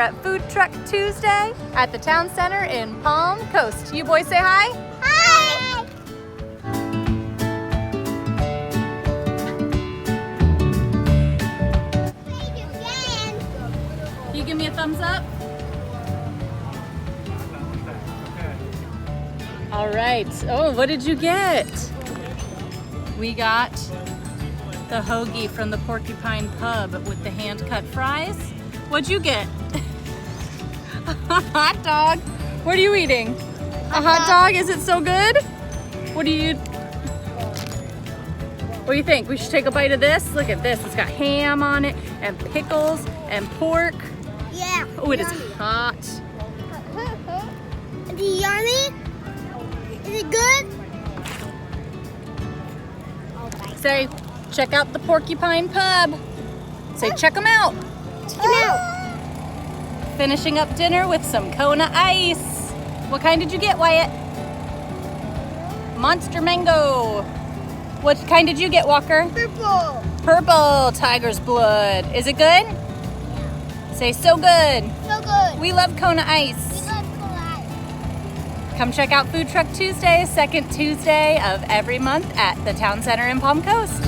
at Food Truck Tuesday at the Town Center in Palm Coast. You boys say hi? Hi! Can you give me a thumbs up? All right. Oh, what did you get? We got the hoagie from the Porcupine Pub with the hand-cut fries. What'd you get? A hot dog. What are you eating? A hot dog? Is it so good? What do you think? We should take a bite of this? Look at this. It's got ham on it and pickles and pork. Yeah. Oh, it is hot. Is it yummy? Is it good? Say, check out the Porcupine Pub. Say, check them out. Check it out. Finishing up dinner with some Kona ice. What kind did you get, Wyatt? Monster mango. What kind did you get, Walker? Purple. Purple tiger's blood. Is it good? Yeah. Say, so good. So good. We love Kona ice. We love Kona. Come check out Food Truck Tuesday, second Tuesday of every month at the Town Center in Palm Coast.